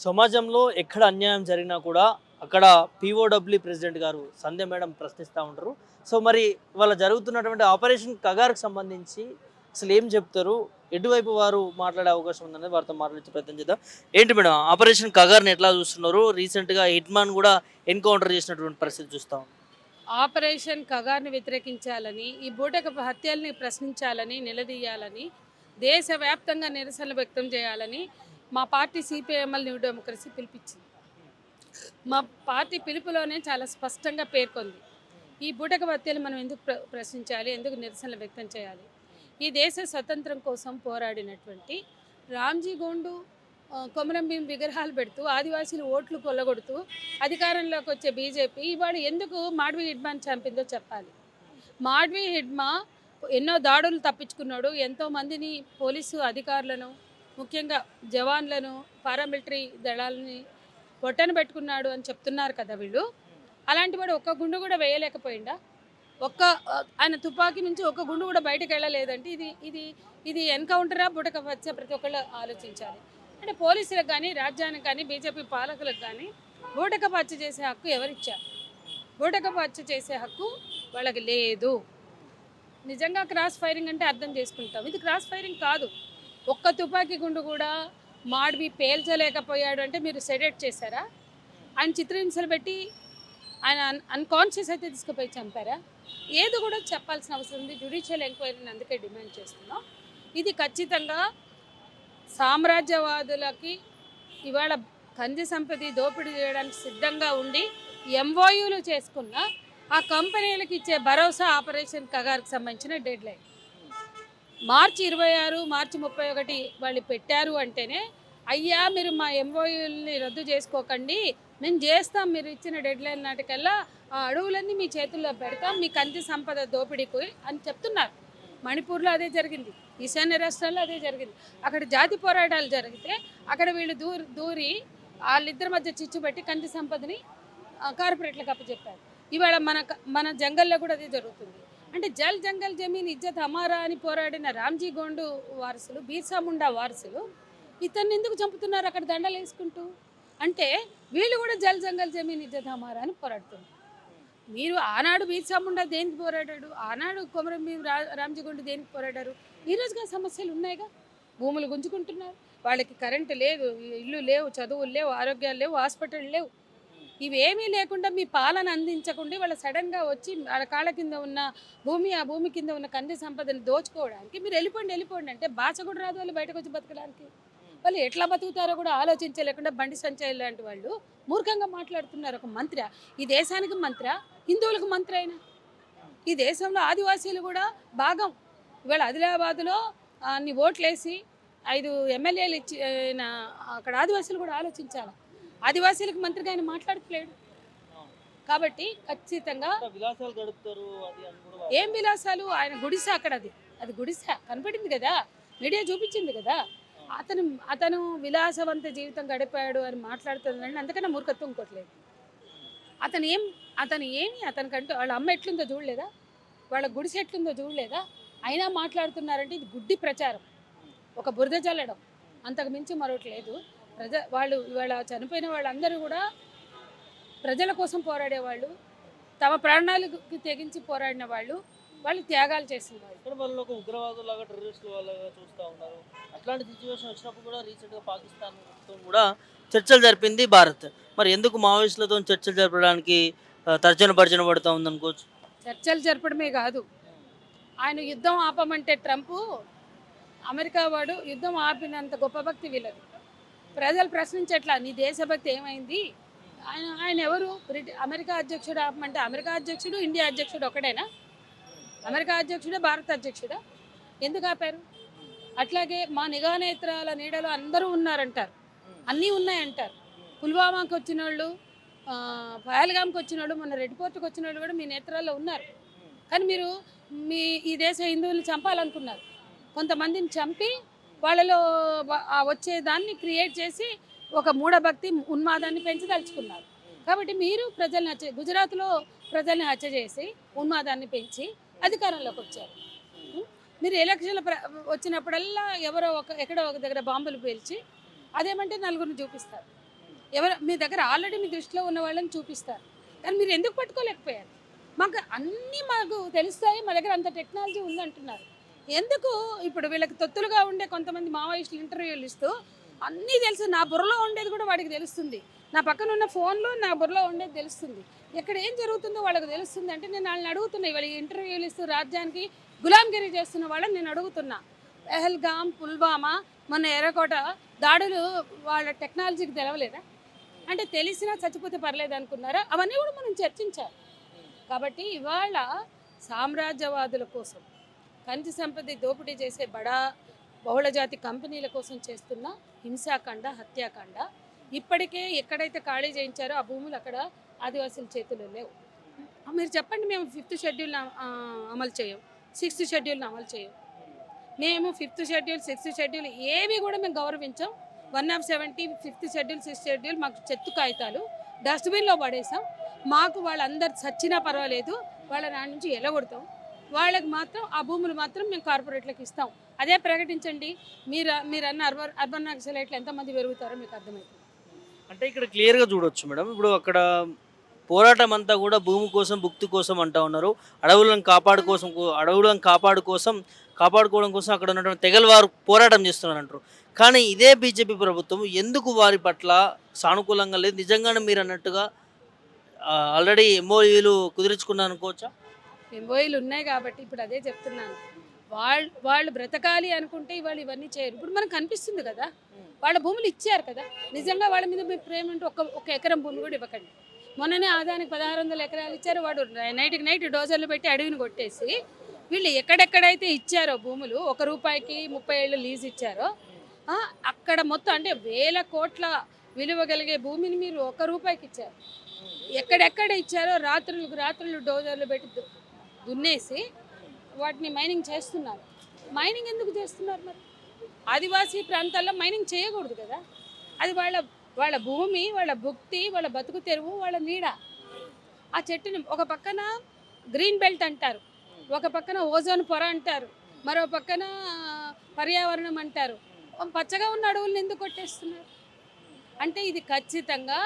సమాజంలో ఎక్కడ అన్యాయం జరిగినా కూడా అక్కడ పీఓడబ్ల్యూ ప్రెసిడెంట్ గారు సంధ్య మేడం ప్రశ్నిస్తూ ఉంటారు. సో మరి ఇవాళ జరుగుతున్నటువంటి ఆపరేషన్ కగార్‌కి సంబంధించి అసలు ఏం చెప్తారు? ఎటువైపు వారు మాట్లాడే అవకాశం ఉందనేది వారితో మాట్లాడించే ప్రయత్నం చేద్దాం. ఏంటి మేడం ఆపరేషన్ కగార్‌ని ఎట్లా చూస్తున్నారు? రీసెంట్‌గా హిట్‌మాన్ కూడా ఎన్‌కౌంటర్ చేసినటువంటి పరిస్థితి చూస్తా ఉన్నాం. ఆపరేషన్ కగార్ని వ్యతిరేకించాలని, ఈ బూటకపు హత్యల్ని ప్రశ్నించాలని, నిలదీయాలని, దేశవ్యాప్తంగా నిరసనలు వ్యక్తం చేయాలని మా పార్టీ సిపిఐఎంఎల్ న్యూ డెమోక్రసీ పిలిపించింది. మా పార్టీ పిలుపులోనే చాలా స్పష్టంగా పేర్కొంది. ఈ బూటకపు హత్యలు మనం ఎందుకు ప్రశ్నించాలి, ఎందుకు నిరసనలు వ్యక్తం చేయాలి? ఈ దేశ స్వతంత్రం కోసం పోరాడినటువంటి రామ్జీ గోండు కొమరం భీం విగ్రహాలు పెడుతూ ఆదివాసీలు ఓట్లు కొల్లగొడుతూ అధికారంలోకి వచ్చే బీజేపీ ఇవాళ ఎందుకు మాడ్వి హిడ్మాని చంపిందో చెప్పాలి. మాడ్వి హిడ్మా ఎన్నో దాడులు తప్పించుకున్నాడు. ఎంతోమందిని పోలీసు అధికారులను, ముఖ్యంగా జవాన్లను, పారామిలిటరీ దళాలని పొట్టన పెట్టుకున్నాడు అని చెప్తున్నారు కదా వీళ్ళు. అలాంటి వాడు ఒక్క గుండు కూడా వేయలేకపోయిందా? ఒక్క ఆయన తుపాకీ నుంచి ఒక్క గుండు కూడా బయటకు వెళ్ళలేదంటే ఇది ఇది ఇది ఎన్కౌంటరా బుడక వచ్చే ప్రతి ఒక్కళ్ళు ఆలోచించాలి. అంటే పోలీసులకు కానీ, రాజ్యానికి కానీ, బీజేపీ పాలకులకు కానీ బూటకపు హత్య చేసే హక్కు ఎవరిచ్చారు? బూటకపు హత్య చేసే హక్కు వాళ్ళకి లేదు. నిజంగా క్రాస్ ఫైరింగ్ అంటే అర్థం చేసుకుంటాం. ఇది క్రాస్ ఫైరింగ్ కాదు. ఒక్క తుపాకీ గుండు కూడా మాడ్వి పేల్చలేకపోయాడు అంటే మీరు సెడెట్ చేశారా? ఆయన చిత్రహింసలు పెట్టి ఆయన అన్కాన్షియస్ అయితే తీసుకుపోయి చంపారా? ఏది కూడా చెప్పాల్సిన అవసరం ఉంది. జ్యుడిషియల్ ఎంక్వైరీని అందుకే డిమాండ్ చేస్తున్నాం. ఇది ఖచ్చితంగా సామ్రాజ్యవాదులకి ఇవాళ ఖనిజ సంపద దోపిడీ చేయడానికి సిద్ధంగా ఉండి ఎంఓయూలు చేసుకున్న ఆ కంపెనీలకు ఇచ్చే భరోసా ఆపరేషన్ కగార్కి సంబంధించిన డెడ్ లైన్ మార్చి 26, మార్చి 31 వాళ్ళు పెట్టారు అంటేనే అయ్యా మీరు మా ఎంఓయూల్ని రద్దు చేసుకోకండి, మేము చేస్తాం, మీరు ఇచ్చిన డెడ్ లైన్ నాటికల్లా ఆ అడవులన్నీ మీ చేతుల్లో పెడతాం, మీ ఖనిజ సంపద దోపిడీకి అని చెప్తున్నారు. మణిపూర్లో అదే జరిగింది, ఈశాన్య రాష్ట్రాల్లో అదే జరిగింది. అక్కడ జాతి పోరాటాలు జరిగితే అక్కడ వీళ్ళు దూరి వాళ్ళిద్దరి మధ్య చిచ్చు పెట్టి ఖనిజ సంపదని కార్పొరేట్లకు అప్పచెప్పారు. ఇవాళ మన జంగల్లో కూడా అదే జరుగుతుంది. అంటే జల్ జంగల్ జమీన్ ఇజ్జత్ హమారా అని పోరాడిన రామ్జీ గోండు వారసులు, బీర్సా ముండా వారసులు ఇతన్ని ఎందుకు చంపుతున్నారు అక్కడ దండలు వేసుకుంటూ? అంటే వీళ్ళు కూడా జల్ జంగల్ జమీన్ ఇజ్జత్ హమారా అని పోరాడుతున్నారు. మీరు ఆనాడు బీర్సా ముండా దేనికి పోరాడాడు? ఆనాడు కొమరం భీం రామ్జీ గోండు దేనికి పోరాడారు? ఈరోజుగా సమస్యలు ఉన్నాయిగా. భూములు గుంజుకుంటున్నారు, వాళ్ళకి కరెంటు లేదు, ఇల్లు లేవు, చదువులు లేవు, ఆరోగ్యాలు లేవు, హాస్పిటల్ లేవు. ఇవేమీ లేకుండా మీ పాలన అందించకుండా వాళ్ళ సడన్గా వచ్చి వాళ్ళ కాళ్ళ కింద ఉన్న భూమి, ఆ భూమి కింద ఉన్న ఖనిజ సంపదని దోచుకోవడానికి మీరు వెళ్ళిపోండి అంటే భాష కూడా రాదు వాళ్ళు బయటకు వచ్చి బతకడానికి. వాళ్ళు ఎట్లా బతుకుతారో కూడా ఆలోచించలేకుండా బండి సంచయ్ లాంటి వాళ్ళు మూర్ఖంగా మాట్లాడుతున్నారు. ఒక మంత్రి, ఈ దేశానికి మంత్రి, హిందువులకు మంత్రి అయినా ఈ దేశంలో ఆదివాసీలు కూడా భాగం. ఇవాళ ఆదిలాబాద్లో అన్ని ఓట్లేసి 5 ఎమ్మెల్యేలు ఇచ్చి అక్కడ ఆదివాసీలు కూడా ఆలోచించాలి. ఆదివాసీలకు మంత్రిగా ఆయన మాట్లాడట్లేడు. కాబట్టి ఖచ్చితంగా ఏం విలాసాలు, ఆయన గుడిసె అక్కడ, అది గుడిసె కనపడింది కదా, మీడియా చూపించింది కదా. అతను విలాసవంత జీవితం గడిపాడు అని మాట్లాడుతుందండి. అందుకనే మూర్ఖత్వం ఇంకోట్లేదు. అతనికంటూ వాళ్ళ అమ్మ ఎట్లుందో చూడలేదా, వాళ్ళ గుడిసె ఎట్లుందో చూడలేదా? అయినా మాట్లాడుతున్నారంటే ఇది గుడ్డి ప్రచారం, ఒక బురద చల్లడం, అంతకు మించి మరొకటి లేదు. వాళ్ళు ఇవాళ చనిపోయిన వాళ్ళందరూ కూడా ప్రజల కోసం పోరాడేవాళ్ళు, తమ ప్రాణాలకు తెగించి పోరాడిన వాళ్ళు, వాళ్ళు త్యాగాలు చేసిన వాళ్ళు. ఇక్కడ వాళ్ళు ఒక ఉగ్రవాదులాగా, టెర్రరిస్టుల వాళ్ళగా చూస్తూ ఉన్నారు. అట్లాంటి సిచ్యువేషన్ వచ్చినప్పుడు కూడా రీసెంట్గా పాకిస్తాన్తో కూడా చర్చలు జరిపింది భారత్. మరి ఎందుకు మావోయిస్టులతో చర్చలు జరపడానికి తర్జన భర్జన పడుతూ ఉందనుకోవచ్చు? చర్చలు జరపడమే కాదు, ఆయన యుద్ధం ఆపమంటే ట్రంప్, అమెరికా వాడు యుద్ధం ఆపినంత గొప్ప భక్తి వీళ్ళది. ప్రజలు ప్రశ్నించట్లా నీ దేశభక్తి ఏమైంది? ఆయన ఎవరు? అమెరికా అధ్యక్షుడు ఆపమంటే అమెరికా అధ్యక్షుడు, ఇండియా అధ్యక్షుడు ఒకడేనా? అమెరికా అధ్యక్షుడే భారత అధ్యక్షుడా? ఎందుకు ఆపారు? అట్లాగే మా నిఘా నేత్రాల నీడలో అందరూ ఉన్నారంటారు, అన్నీ ఉన్నాయంటారు. పుల్వామాకి వచ్చిన వాళ్ళు, పహల్గామ్కి వచ్చిన వాళ్ళు, మొన్న రెడ్ పోర్ట్కి వచ్చిన వాళ్ళు కూడా మీ నేత్రాల్లో ఉన్నారు. కానీ మీరు ఈ దేశ హిందువుల్ని చంపాలనుకున్నారు. కొంతమందిని చంపి వాళ్ళలో వచ్చేదాన్ని క్రియేట్ చేసి ఒక మూఢభక్తి ఉన్మాదాన్ని పెంచదలుచుకున్నారు. కాబట్టి మీరు ప్రజల్ని గుజరాత్లో ప్రజల్ని హత్య చేసి ఉన్మాదాన్ని పెంచి అధికారంలోకి వచ్చారు. మీరు ఎలక్షన్లు వచ్చినప్పుడల్లా ఎక్కడో ఒక దగ్గర బాంబులు పేల్చి అదేమంటే నలుగురిని చూపిస్తారు. మీ దగ్గర ఆల్రెడీ మీ దృష్టిలో ఉన్న వాళ్ళని చూపిస్తారు, కానీ మీరు ఎందుకు పట్టుకోలేకపోయారు? మాకు తెలుస్తాయి, మా దగ్గర అంత టెక్నాలజీ ఉందంటున్నారు. ఎందుకు ఇప్పుడు వీళ్ళకి తొత్తులుగా ఉండే కొంతమంది మావోయిస్టులు ఇంటర్వ్యూలు ఇస్తూ అన్నీ తెలుసు, నా బుర్రలో ఉండేది కూడా వాడికి తెలుస్తుంది, నా పక్కన ఉన్న ఫోన్లో నా బుర్రలో ఉండేది తెలుస్తుంది, ఎక్కడ ఏం జరుగుతుందో వాళ్ళకి తెలుస్తుంది అంటే నేను వాళ్ళని అడుగుతున్నా. ఇవాళ ఇంటర్వ్యూలు ఇస్తూ రాజ్యానికి గులాంగిరి చేస్తున్న వాళ్ళని నేను అడుగుతున్నా. పెహల్గామ్, పుల్వామా, మొన్న ఎర్రకోట దాడులు వాళ్ళ టెక్నాలజీకి తెలవలేదా? అంటే తెలిసినా చచ్చిపోతే పర్లేదు అనుకున్నారా? అవన్నీ కూడా మనం చర్చించాలి. కాబట్టి ఇవాళ సామ్రాజ్యవాదుల కోసం, ఖనిజ సంపద దోపిడీ చేసే బహుళజాతి కంపెనీల కోసం చేస్తున్న హింసాకాండ, హత్యాకాండ ఇప్పటికే ఎక్కడైతే ఖాళీ చేయించారో ఆ భూములు అక్కడ ఆదివాసుల చేతుల్లో లేవు. మీరు చెప్పండి, మేము 5th షెడ్యూల్ అమలు చేయం, 6th షెడ్యూల్ని అమలు చేయం. మేము 5th షెడ్యూల్, 6th షెడ్యూల్ ఏవి కూడా మేము గౌరవించాం. 170, 5th షెడ్యూల్, 6th షెడ్యూల్ మాకు చెత్త కాగితాలు డస్ట్బిన్లో పడేసాం. మాకు వాళ్ళందరు చచ్చినా పర్వాలేదు, వాళ్ళ నాటి నుంచి ఎలగొడతాం. వాళ్ళకి మాత్రం ఆ భూములు మాత్రం మేము కార్పొరేట్లకు ఇస్తాం. అదే ప్రకటించండి. మీరన్న అర్బన్ నక్సలైట్లు ఎంతమంది పెరుగుతారో మీకు అర్థమవుతుంది. అంటే ఇక్కడ క్లియర్గా చూడొచ్చు మేడం. ఇప్పుడు అక్కడ పోరాటం అంతా కూడా భూమి కోసం, భుక్తి కోసం అంటా ఉన్నారు. అడవులను కాపాడుకోవడం కోసం అక్కడ ఉన్నటువంటి తెగల వారు పోరాటం చేస్తున్నారు అంటారు. కానీ ఇదే బీజేపీ ప్రభుత్వం ఎందుకు వారి పట్ల సానుకూలంగా లేదు? నిజంగానే మీరు అన్నట్టుగా ఆల్రెడీ ఎంఓయూలు కుదుర్చుకున్నాను అనుకోవచ్చా? ఎంఓఈలు ఉన్నాయి కాబట్టి ఇప్పుడు అదే చెప్తున్నాను. వాళ్ళు బ్రతకాలి అనుకుంటే ఇవాళ ఇవన్నీ చేయరు. ఇప్పుడు మనకు కనిపిస్తుంది కదా, వాళ్ళ భూములు ఇచ్చారు కదా. నిజంగా వాళ్ళ మీద మీ ప్రేమ అంటే ఒక ఎకరం భూమి కూడా ఇవ్వకండి. మొన్ననే ఆదానికి 1600 ఎకరాలు ఇచ్చారు. వాడు నైట్కి నైట్ డోజర్లు పెట్టి అడవిని కొట్టేసి వీళ్ళు ఎక్కడెక్కడైతే ఇచ్చారో భూములు, 1 రూపాయికి 30 ఏళ్ళు లీజ్ ఇచ్చారో అక్కడ మొత్తం అంటే 1000 కోట్ల విలువ కలిగే భూమిని మీరు 1 రూపాయికి ఇచ్చారు. ఎక్కడెక్కడ ఇచ్చారో రాత్రులు డోజర్లు పెట్టి దున్నేసి వాటిని మైనింగ్ చేస్తున్నారు. మైనింగ్ ఎందుకు చేస్తున్నారు? మరి ఆదివాసీ ప్రాంతాల్లో మైనింగ్ చేయకూడదు కదా. అది వాళ్ళ భూమి, వాళ్ళ భుక్తి, వాళ్ళ బతుకు తెరువు, వాళ్ళ నీడ. ఆ చెట్టుని ఒక పక్కన గ్రీన్ బెల్ట్ అంటారు, ఒక పక్కన ఓజోన్ పొర అంటారు, మరో పక్కన పర్యావరణం అంటారు. పచ్చగా ఉన్న అడవులను ఎందుకు కొట్టేస్తున్నారు? అంటే ఇది ఖచ్చితంగా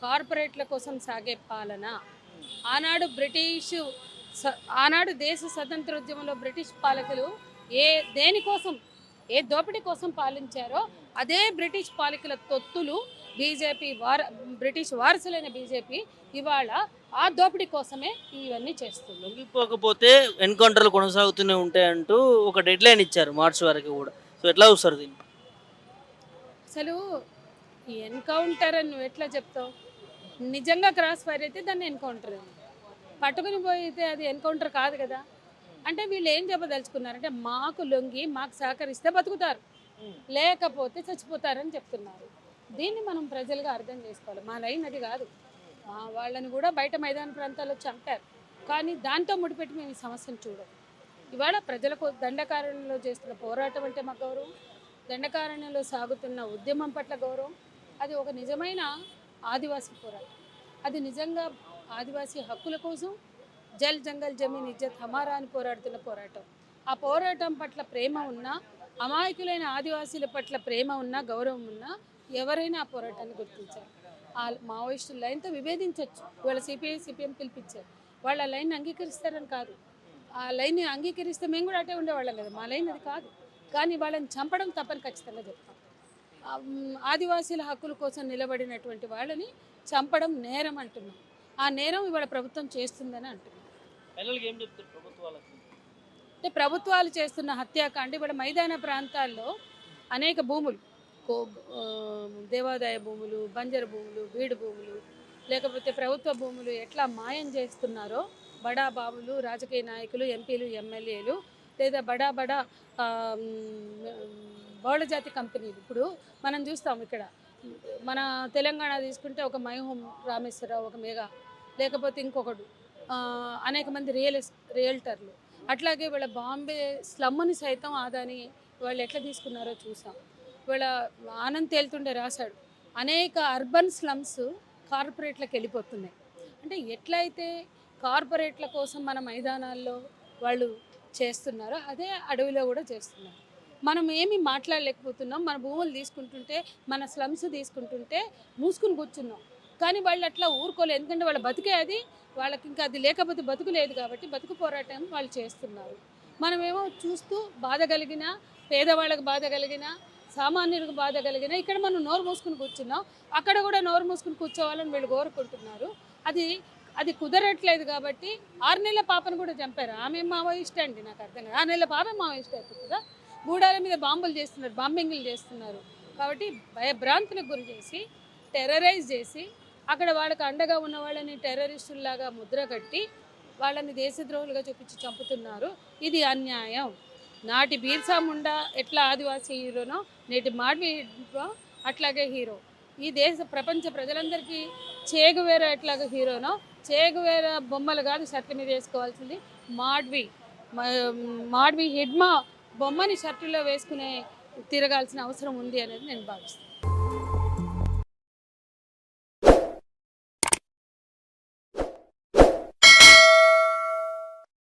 కార్పొరేట్ల కోసం సాగే పాలన. ఆనాడు దేశ స్వతంత్రోద్యమంలో బ్రిటిష్ పాలకులు దేనికోసం, ఏ దోపిడీ కోసం పాలించారో అదే బ్రిటిష్ పాలకుల తొత్తులు బ్రిటిష్ వారసులైన బీజేపీ ఇవాళ ఆ దోపిడీ కోసమే ఇవన్నీ చేస్తుంది. లొంగిపోకపోతే ఎన్కౌంటర్లు కొనసాగుతూనే ఉంటాయంటూ ఒక డెడ్ లైన్ ఇచ్చారు మార్చి వరకు కూడా. సో ఎట్లా చూస్తారు దీన్ని? అసలు ఈ ఎన్కౌంటర్ అని నువ్వు ఎట్లా చెప్తావు? నిజంగా క్రాస్ ఫైర్ అయితే దాన్ని ఎన్కౌంటర్ అని, పట్టుకుని పోయితే అది ఎన్కౌంటర్ కాదు కదా. అంటే వీళ్ళు ఏం చెప్పదలుచుకున్నారంటే మాకు లొంగి మాకు సహకరిస్తే బతుకుతారు, లేకపోతే చచ్చిపోతారని చెప్తున్నారు. దీన్ని మనం ప్రజలుగా అర్థం చేసుకోవాలి. మా లైన్ అది కాదు. వాళ్ళని కూడా బయట మైదాన ప్రాంతాల్లో చంపారు, కానీ దాంతో ముడిపెట్టి మేము ఈ సమస్యను చూడం. ఇవాళ ప్రజలకు దండకారణ్యంలో చేస్తున్న పోరాటం అంటే మాకు గౌరవం, దండకారణ్యంలో సాగుతున్న ఉద్యమం పట్ల గౌరవం. అది ఒక నిజమైన ఆదివాసీ పోరాటం. అది నిజంగా ఆదివాసీ హక్కుల కోసం జల్ జంగల్ జమీన్ ఇజ్జత్ హమారా అని పోరాడుతున్న పోరాటం. ఆ పోరాటం పట్ల ప్రేమ ఉన్నా, అమాయకులైన ఆదివాసీల పట్ల ప్రేమ ఉన్నా, గౌరవం ఉన్నా ఎవరైనా ఆ పోరాటాన్ని గుర్తించారు. ఆ మావోయిస్టుల లైన్తో విభేదించవచ్చు. ఇవాళ సిపిఐ సిపిఎం పిలిపించారు, వాళ్ళ లైన్ అంగీకరిస్తారని కాదు. ఆ లైన్ అంగీకరిస్తే మేము కూడా అటే ఉండేవాళ్ళం కదా. మా లైన్ అది కాదు, కానీ వాళ్ళని చంపడం తప్పని ఖచ్చితంగా చెప్తాం. ఆదివాసీల హక్కుల కోసం నిలబడినటువంటి వాళ్ళని చంపడం నేరం అంటున్నాం. ఆ నేరం ఇవాళ ప్రభుత్వం చేస్తుందని అంటున్నాం. అంటే ప్రభుత్వాలు చేస్తున్న హత్యాకాండ ఇవాళ మైదాన ప్రాంతాల్లో అనేక భూములు, దేవాదాయ భూములు, బంజరు భూములు, బీడు భూములు, లేకపోతే ప్రభుత్వ భూములు ఎట్లా మాయం చేస్తున్నారో బడా బాబులు, రాజకీయ నాయకులు, ఎంపీలు, ఎమ్మెల్యేలు, లేదా బడా బహుళజాతి కంపెనీలు. ఇప్పుడు మనం చూస్తాం ఇక్కడ మన తెలంగాణ తీసుకుంటే ఒక మైహోమ్ రామేశ్వరరావు, ఒక మేఘా, లేకపోతే ఇంకొకడు, అనేక మంది రియల్టర్లు. అట్లాగే వీళ్ళ బాంబే స్లమ్ని సైతం ఆదాని వాళ్ళు ఎట్లా తీసుకున్నారో చూసాం. వీళ్ళ ఆనంద్ తేలుతుండే రాశాడు, అనేక అర్బన్ స్లమ్స్ కార్పొరేట్లకు వెళ్ళిపోతున్నాయి. అంటే ఎట్లయితే కార్పొరేట్ల కోసం మన మైదానాల్లో వాళ్ళు చేస్తున్నారో అదే అడవిలో కూడా చేస్తున్నారు. మనం ఏమీ మాట్లాడలేకపోతున్నాం. మన భూములు తీసుకుంటుంటే, మన స్లమ్స్ తీసుకుంటుంటే మూసుకుని కూర్చున్నాం. కానీ వాళ్ళు అట్లా ఊరుకోలేదు. ఎందుకంటే వాళ్ళ బతికే అది. వాళ్ళకి ఇంకా అది లేకపోతే బతుకు లేదు కాబట్టి బతుకు పోరాటం వాళ్ళు చేస్తున్నారు. మనమేమో చూస్తూ బాధ కలిగిన, పేదవాళ్ళకి బాధ కలిగిన, సామాన్యులకు బాధ కలిగిన ఇక్కడ మనం నోరు మూసుకుని కూర్చున్నాం. అక్కడ కూడా నోరు మూసుకుని కూర్చోవాలని వీళ్ళు కోరుకుంటున్నారు. అది అది కుదరట్లేదు కాబట్టి 6 నెలల పాపను కూడా చంపారు. ఆమె మావోయిస్ట్ అండి, నాకు అర్థం కాదు. 6 నెలల పాపే మావోయిస్ట్ అయిపోతుందా? గూడాల మీద బాంబులు చేస్తున్నారు, బాంబింగ్లు చేస్తున్నారు. కాబట్టి భయభ్రాంతులకు గురి చేసి, టెర్రరైజ్ చేసి, అక్కడ వాళ్ళకి అండగా ఉన్న వాళ్ళని టెర్రరిస్టుల్లాగా ముద్ర కట్టి వాళ్ళని దేశద్రోహులుగా చూపించి చంపుతున్నారు. ఇది అన్యాయం. నాటి బీర్సా ముండా ఎట్లా ఆదివాసీ హీరోనో, నేటి మాడ్వి అట్లాగే హీరో. ఈ దేశ ప్రపంచ ప్రజలందరికీ చేగువేరా ఎట్లాగా హీరోనో, చేగువేరా బొమ్మలు కాదు షర్ట్ల మీద వేసుకోవాల్సింది. మాడ్వి హిడ్మా బొమ్మని షర్టులో వేసుకునే తిరగాల్సిన అవసరం ఉంది అనేది నేను భావిస్తాను.